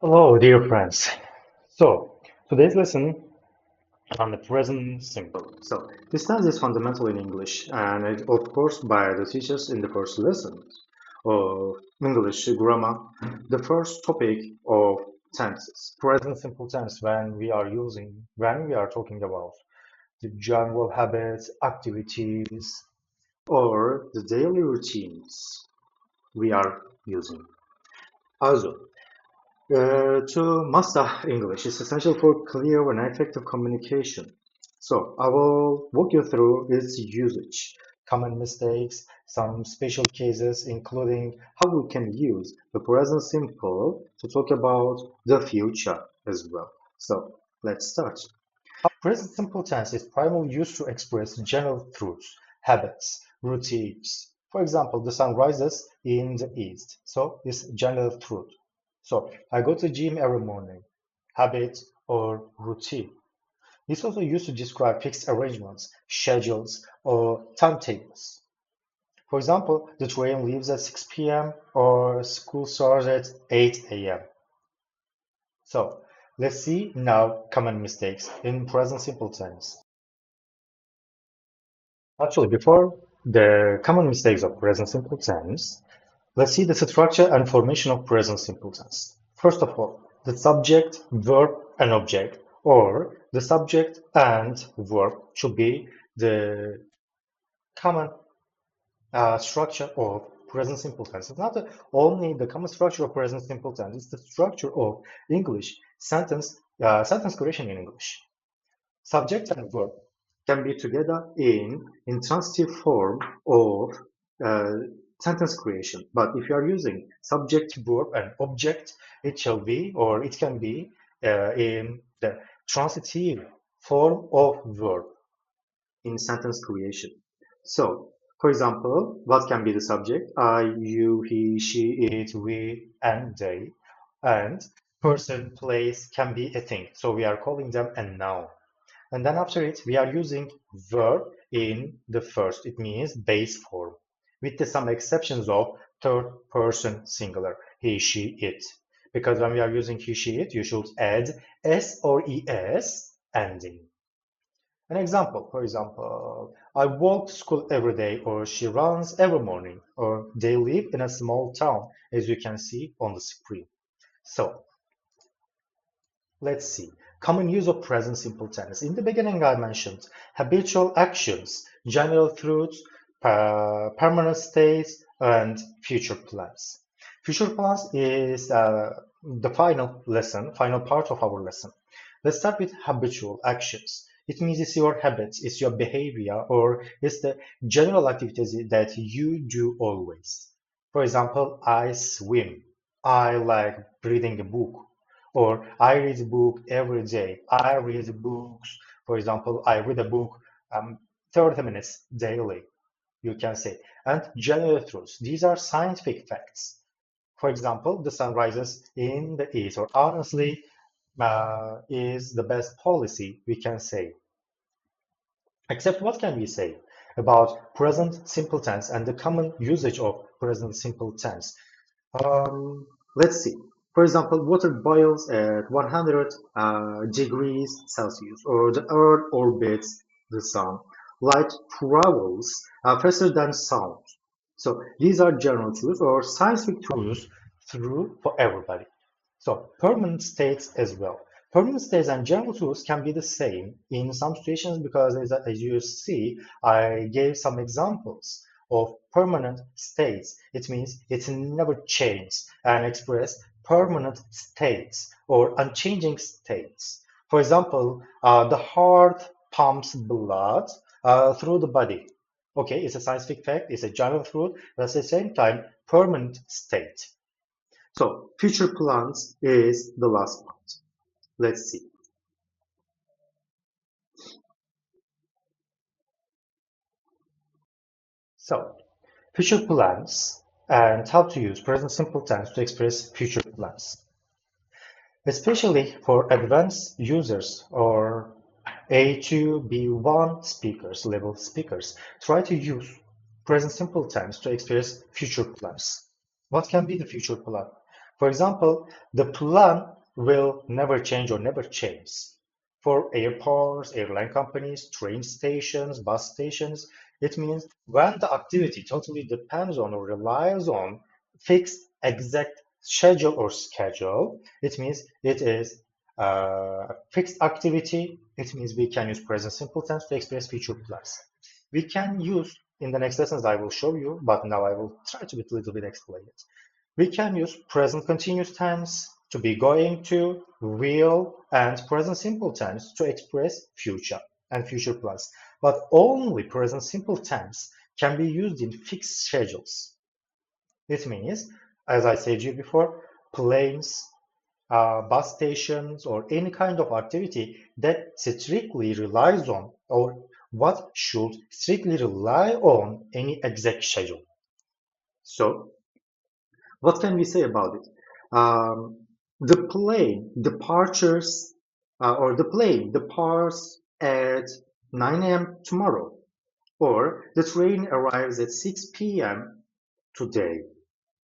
Hello, dear friends. So, today's lesson on the present simple. So, this tense is fundamental in English, and it, of course, by the teachers in the first lesson of English grammar, the first topic of tenses. Present simple tense when we are talking about the general habits, activities, or the daily routines we are using. Also, to master English is essential for clear and effective communication. So I will walk you through its usage, common mistakes, some special cases, including how we can use the present simple to talk about the future as well. So let's start. Present simple tense is primarily used to express general truths, habits, routines. For example, the sun rises in the east. So it's general truth. So I go to gym every morning. Habit or routine. It's also used to describe fixed arrangements, schedules, or timetables. For example, the train leaves at 6 p.m. or school starts at 8 a.m. So let's see now common mistakes in present simple tense. Actually, before the common mistakes of present simple tense, let's see the structure and formation of present simple tense. First of all, the subject, verb, and object, or the subject and verb should be the common structure of present simple tense. It's not only the common structure of present simple tense, it's the structure of English sentence creation in English. Subject and verb can be together in intransitive form of uh, sentence creation. But if you are using subject, verb, and object, it shall be or it can be in the transitive form of verb in sentence creation. So, for example, what can be the subject? I, you, he, she, it, we, and they. And person, place can be a thing. So we are calling them a noun. And then after it, we are using verb in the first. It means base form, with some exceptions of third person singular, he, she, it. Because when we are using he, she, it, you should add s or es ending. An example, for example, I walk to school every day, or she runs every morning, or they live in a small town, as you can see on the screen. So let's see. Common use of present simple tense. In the beginning, I mentioned habitual actions, general truths, permanent states, and future plans. Future plans is the final lesson, final part of our lesson. Let's start with habitual actions. It means it's your habits, it's your behavior, or it's the general activities that you do always. For example, I swim. I like reading a book. Or I read a book every day. I read books. For example, I read a book 30 minutes daily, you can say. And general truths. These are scientific facts. For example, the sun rises in the east, or honestly, is the best policy, we can say. Except what can we say about present simple tense and the common usage of present simple tense? Let's see. For example, water boils at 100 degrees Celsius, or the Earth orbits the Sun. Light travels faster than sound. So these are general truths or scientific truths true for everybody. So permanent states as well. Permanent states and general truths can be the same in some situations because as you see, I gave some examples of permanent states. It means it never changes and express permanent states or unchanging states. For example, the heart pumps blood through the body. Okay, it's a scientific fact, it's a general truth, but at the same time, permanent state. So future plans is the last part. Let's see. So future plans and how to use present simple tense to express future plans. Especially for advanced users or A2, B1 speakers, level speakers, try to use present simple tense to express future plans. What can be the future plan? For example, the plan will never change or never change. For airports, airline companies, train stations, bus stations, it means when the activity totally depends on or relies on fixed exact schedule or schedule, it means it is a fixed activity. It means we can use present simple tense to express future plans. We can use in the next lessons I will show you, but now I will try to be a little bit explain it. We can use present continuous tense to be going to, will, and present simple tense to express future and future plans. But only present simple tense can be used in fixed schedules. It means, as I said to you before, planes, bus stations, or any kind of activity that strictly relies on or what should strictly rely on any exact schedule. So what can we say about it? The plane departures or the plane departs at 9 a.m. tomorrow, or the train arrives at 6 p.m. today,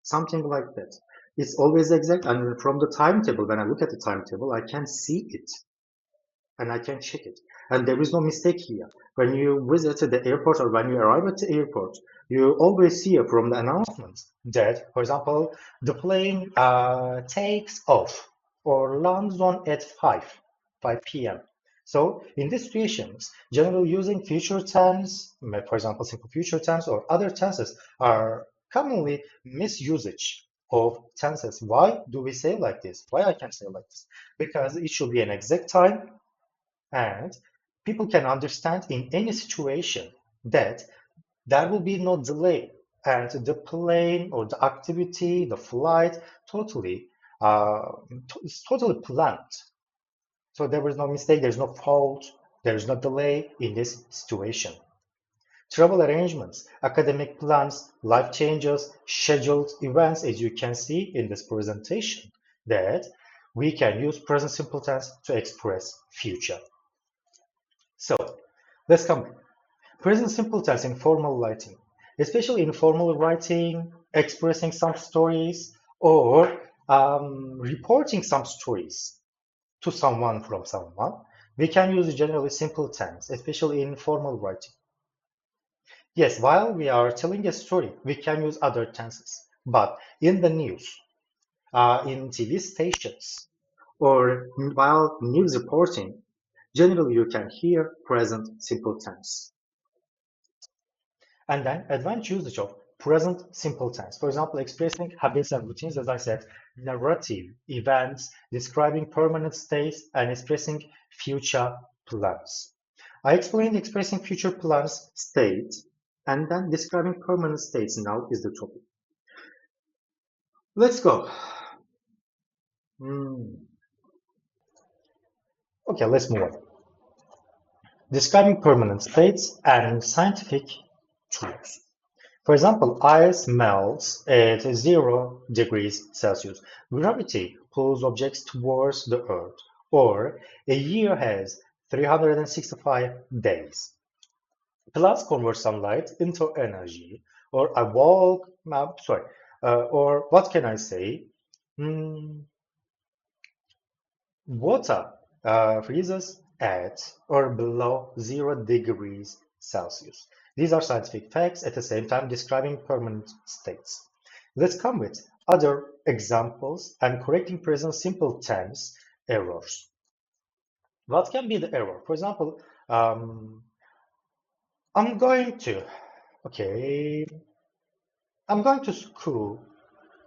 something like that. It's always exact, and from the timetable, when I look at the timetable, I can see it and I can check it. And there is no mistake here. When you visit the airport or when you arrive at the airport, you always see from the announcement that, for example, the plane takes off or lands on at 5 p.m. So in these situations, generally using future tense, for example, simple future tense or other tenses are commonly misusage of tenses. Why do we say like this? Why I can say like this? Because it should be an exact time and people can understand in any situation that there will be no delay and the plane or the activity, the flight, totally is totally planned. So there is no mistake, there's no fault, there is no delay in this situation. Travel arrangements, academic plans, life changes, scheduled events, as you can see in this presentation, that we can use present simple tense to express future. So let's come. Present simple tense in formal writing, especially in formal writing, expressing some stories or reporting some stories to someone from someone, we can use generally simple tense, especially in formal writing. Yes, while we are telling a story, we can use other tenses, but in the news, in TV stations, or while news reporting, generally you can hear present simple tense. And then advanced usage of present simple tense. For example, expressing habits and routines, as I said, narrative events, describing permanent states, and expressing future plans. I explained expressing future plans, state, and then describing permanent states now is the topic. Let's go. Okay, let's move on. Describing permanent states and scientific truths. For example, ice melts at 0 degrees Celsius. Gravity pulls objects towards the Earth. Or a year has 365 days. Plants convert sunlight into energy. Or a walk, or what can I say? Water freezes at or below 0 degrees Celsius. These are scientific facts at the same time describing permanent states. Let's come with other examples and correcting present simple tense errors. What can be the error? For example, I'm going to, okay, I'm going to school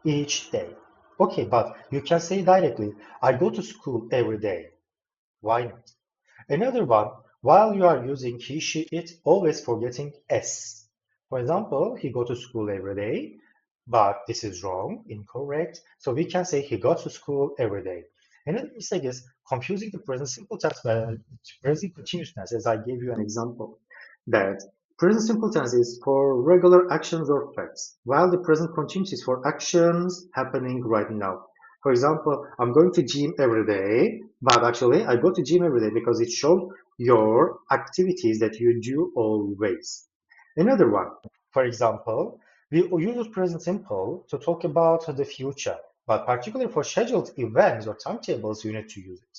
each day. Okay, but you can say directly, I go to school every day. Why not? Another one, while you are using he, she, it, always forgetting s. For example, he go to school every day, but this is wrong, incorrect. So we can say he goes to school every day. Another mistake is confusing the present simple tense with present continuous tense, as I gave you an example. That present simple tense is for regular actions or facts, while the present continuous is for actions happening right now. For example, I'm going to gym every day, but actually I go to gym every day because it shows your activities that you do always. Another one, for example, we use present simple to talk about the future, but particularly for scheduled events or timetables, you need to use it.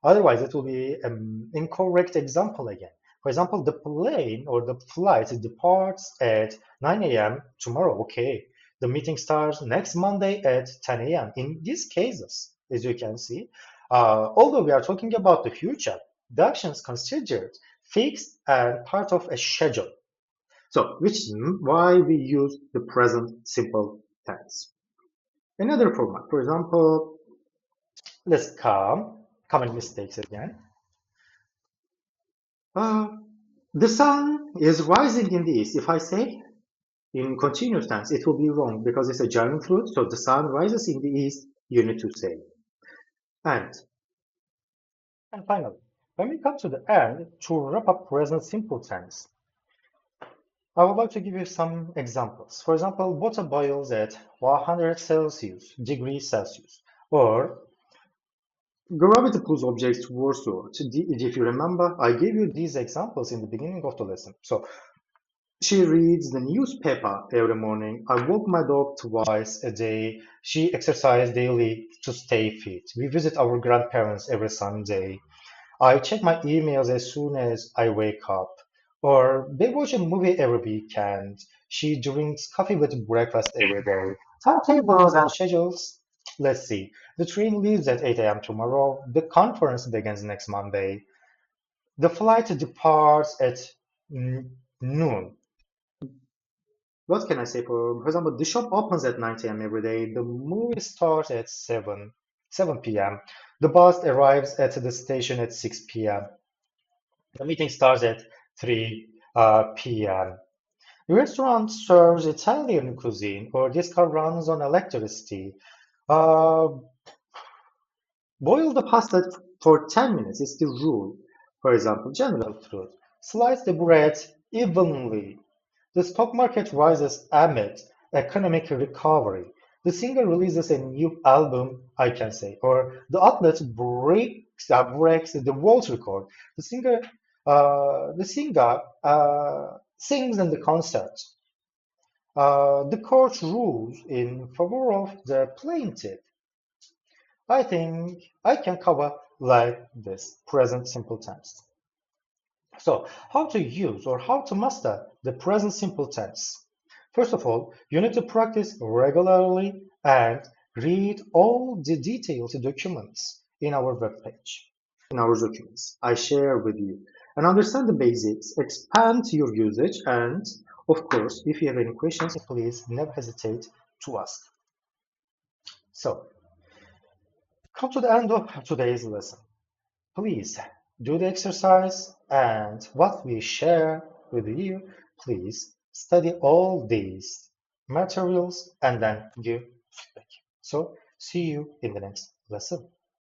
Otherwise, it will be an incorrect example again. For example, the plane or the flight departs at 9 a.m. tomorrow. Okay, the meeting starts next Monday at 10 a.m. In these cases, as you can see, although we are talking about the future, the actions considered fixed and part of a schedule. So, which is why we use the present simple tense. Another format, for example, let's come common mistakes again. Uh, the sun is rising in the east. If I say in continuous tense, it will be wrong because it's a German fruit. So the sun rises in the east, you need to say. And, and finally, when we come to the end, to wrap up present simple tense, I would like to give you some examples. For example, water boils at 100 degrees Celsius, or gravity pulls objects towards you. If you remember, I gave you these examples in the beginning of the lesson. So she reads the newspaper every morning. I walk my dog twice a day. She exercises daily to stay fit. We visit our grandparents every Sunday. I check my emails as soon as I wake up. Or they watch a movie every weekend. She drinks coffee with breakfast every day. Timetables and schedules. Let's see. The train leaves at 8 a.m. tomorrow. The conference begins next Monday. The flight departs at noon. What can I say? For example, the shop opens at 9 a.m. every day. The movie starts at 7 p.m. The bus arrives at the station at 6 p.m. The meeting starts at 3 p.m. The restaurant serves Italian cuisine, or this car runs on electricity. Uh, Boil the pasta for 10 minutes is the rule. For example, general truth. Slice the bread evenly. The stock market rises amid economic recovery. The singer releases a new album, I can say, or the athlete breaks the world record. The singer sings in the concert. The court rules in favor of the plaintiff. I think I can cover like this present simple tense. So, how to use or how to master the present simple tense? First of all, you need to practice regularly and read all the detailed documents in our webpage, in our documents I share with you, and understand the basics, expand your usage, and of course, if you have any questions, please never hesitate to ask. So, come to the end of today's lesson. Please do the exercise and what we share with you, please study all these materials and then give feedback. So see you in the next lesson.